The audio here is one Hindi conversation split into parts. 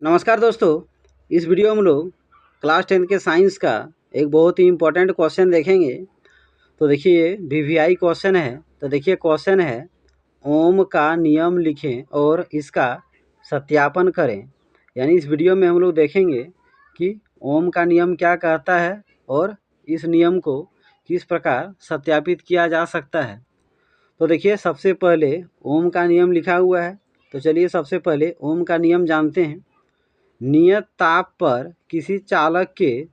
नमस्कार दोस्तों। इस वीडियो में हम लोग क्लास 10 के साइंस का एक बहुत ही इम्पोर्टेंट क्वेश्चन देखेंगे। तो देखिए वीवीआई क्वेश्चन है। तो देखिए क्वेश्चन है, ओम का नियम लिखें और इसका सत्यापन करें। यानी इस वीडियो में हम लोग देखेंगे कि ओम का नियम क्या कहता है और इस नियम को किस प्रकार सत्यापित किया जा सकता है। तो देखिए सबसे पहले ओम का नियम लिखा हुआ है। तो चलिए सबसे पहले ओम का नियम जानते हैं। नियत ताप पर किसी चालक के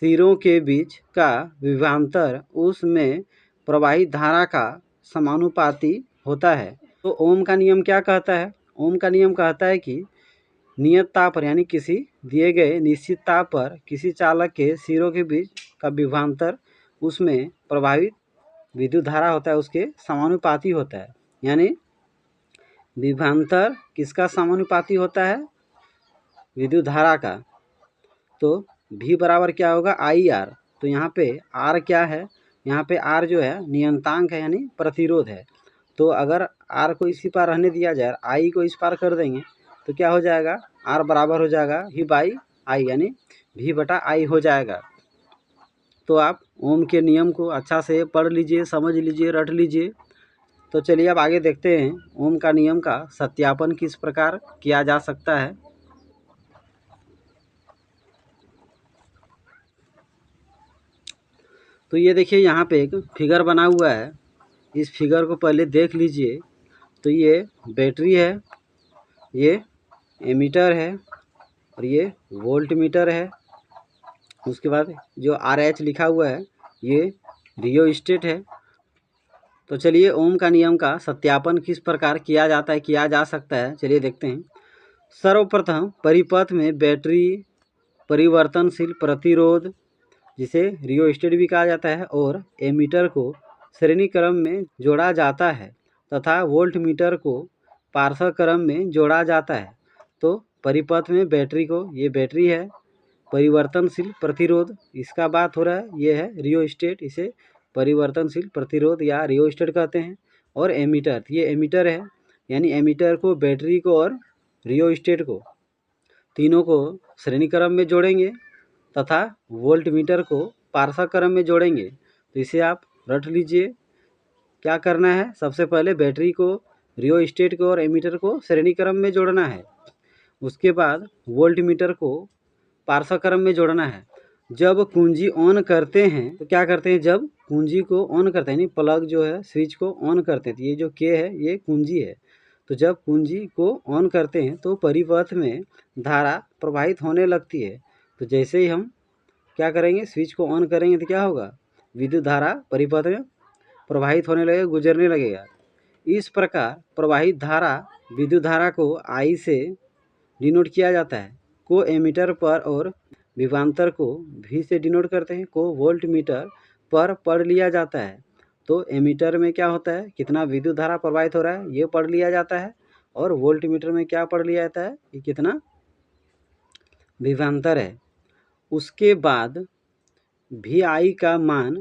सिरों के बीच का विभवांतर उसमें प्रवाहित धारा का समानुपाती होता है। तो ओम का नियम क्या कहता है? ओम का नियम कहता है कि नियत ताप पर यानी किसी दिए गए निश्चित ताप पर किसी चालक के सिरों के बीच का विभवांतर उसमें प्रवाहित विद्युत धारा होता है उसके समानुपाती होता है। यानी विभवांतर किसका समानुपाती होता है? विद्युत धारा का। तो V बराबर क्या होगा? IR। तो यहाँ पे R क्या है? यहाँ पे R जो है नियतांक है यानी प्रतिरोध है। तो अगर R को इसी पार रहने दिया जाए, I को इस पार कर देंगे तो क्या हो जाएगा? R बराबर हो जाएगा V बाई I यानी V बटा I हो जाएगा। तो आप ओम के नियम को अच्छा से पढ़ लीजिए, समझ लीजिए, रट लीजिए। तो चलिए अब आगे देखते हैं ओम का नियम का सत्यापन किस प्रकार किया जा सकता है। तो ये देखिए यहाँ पे एक फिगर बना हुआ है। इस फिगर को पहले देख लीजिए। तो ये बैटरी है, ये एमीटर है और ये वोल्ट मीटर है। उसके बाद जो RH लिखा हुआ है ये रियोस्टेट है। तो चलिए ओम का नियम का सत्यापन किस प्रकार किया जा सकता है, चलिए देखते हैं। सर्वप्रथम परिपथ में बैटरी परिवर्तनशील प्रतिरोध जिसे रियोस्टेट भी कहा जाता है और एमीटर को श्रेणी क्रम में जोड़ा जाता है तथा वोल्ट मीटर को पार्श्व क्रम में जोड़ा जाता है। तो परिपथ में बैटरी को, ये बैटरी है, परिवर्तनशील प्रतिरोध इसका बात हो रहा है, ये है रियोस्टेट, इसे परिवर्तनशील प्रतिरोध या रियोस्टेट कहते हैं। और एमीटर, ये एमीटर है, यानी एमीटर को, बैटरी को और रियोस्टेट को तीनों को श्रेणी क्रम में जोड़ेंगे तथा वोल्ट मीटर को पार्श्व क्रम में जोड़ेंगे। तो इसे आप रट लीजिए। क्या करना है? सबसे पहले बैटरी को, रियोस्टेट को और एमीटर को श्रेणी क्रम में जोड़ना है। उसके बाद वोल्ट मीटर को पार्श्व क्रम में जोड़ना है। जब कुंजी ऑन करते हैं तो क्या करते हैं? जब कुंजी को ऑन करते हैं, यानी प्लग जो है स्विच को ऑन करते हैं, तो ये जो के है ये कुंजी है। तो जब कुंजी को ऑन करते हैं तो परिपथ में धारा प्रवाहित होने लगती है। तो जैसे ही हम क्या करेंगे, स्विच को ऑन करेंगे तो क्या होगा? विद्युत धारा परिपथ में प्रवाहित होने लगेगा, गुजरने लगेगा। इस प्रकार प्रवाहित धारा, विद्युत धारा को I से डिनोट किया जाता है, को एमीटर पर, और विभवांतर को V से डिनोट करते हैं, को वोल्ट मीटर पर पढ़ लिया जाता है। तो एमीटर में क्या होता है, कितना विद्युत धारा प्रवाहित हो रहा है ये पढ़ लिया जाता है, और वोल्ट मीटर में क्या पढ़ लिया जाता है कि कितना विभवांतर है। उसके बाद VI का मान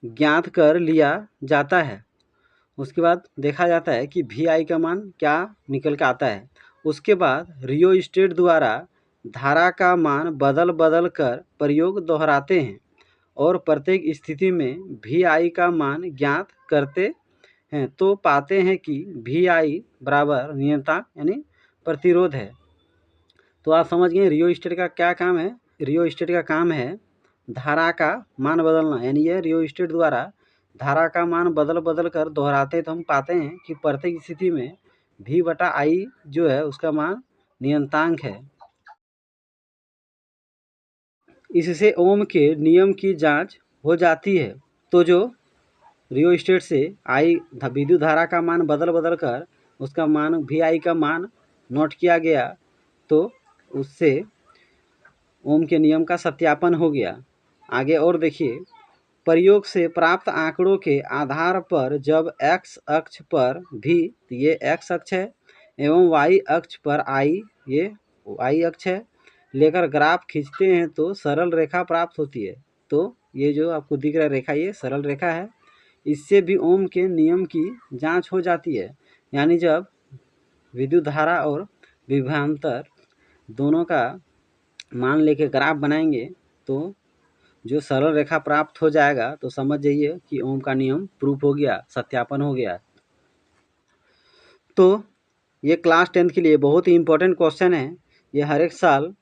ज्ञात कर लिया जाता है। उसके बाद देखा जाता है कि VI का मान क्या निकल के आता है। उसके बाद रियोस्टेट द्वारा धारा का मान बदल बदल कर प्रयोग दोहराते हैं और प्रत्येक स्थिति में VI का मान ज्ञात करते हैं। तो पाते हैं कि VI बराबर नियतांक यानी प्रतिरोध है। तो आप समझ गए रियोस्टेट का क्या काम है। रियोस्टेट का काम है धारा का मान बदलना, यानी यह रियोस्टेट द्वारा धारा का मान बदल बदल कर दोहराते, तो हम पाते हैं कि प्रत्येक स्थिति में V बटा I जो है उसका मान नियतांक है। इससे ओम के नियम की जांच हो जाती है। तो जो रियोस्टेट से I विद्युत धारा का मान बदल बदल कर उसका मान VI का मान नोट किया गया, तो उससे ओम के नियम का सत्यापन हो गया। आगे और देखिए, प्रयोग से प्राप्त आंकड़ों के आधार पर जब x अक्ष पर V, ये x अक्ष है, एवं y अक्ष पर I, ये y अक्ष है, लेकर ग्राफ खींचते हैं तो सरल रेखा प्राप्त होती है। तो ये जो आपको दिख रहा है रेखा, ये सरल रेखा है। इससे भी ओम के नियम की जांच हो जाती है। यानी जब विद्युत धारा और विभवांतर दोनों का मान लेके ग्राफ बनाएंगे तो जो सरल रेखा प्राप्त हो जाएगा, तो समझ जाइए कि ओम का नियम प्रूफ हो गया, सत्यापन हो गया। तो ये क्लास 10th के लिए बहुत ही इम्पोर्टेंट क्वेश्चन है। ये हर एक साल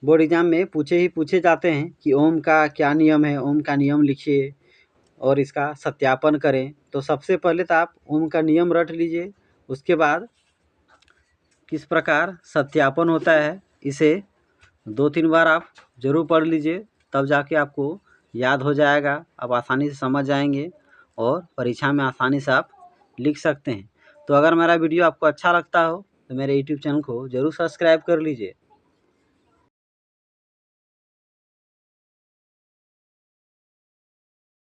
बोर्ड एग्जाम में पूछे जाते हैं कि ओम का क्या नियम है, ओम का नियम लिखिए और इसका सत्यापन करें। तो सबसे पहले तो आप ओम का नियम रट लीजिए, उसके बाद किस प्रकार सत्यापन होता है इसे 2-3 बार आप ज़रूर पढ़ लीजिए, तब जाके आपको याद हो जाएगा, आप आसानी से समझ जाएंगे और परीक्षा में आसानी से आप लिख सकते हैं। तो अगर मेरा वीडियो आपको अच्छा लगता हो तो मेरे यूट्यूब चैनल को ज़रूर सब्सक्राइब कर लीजिए।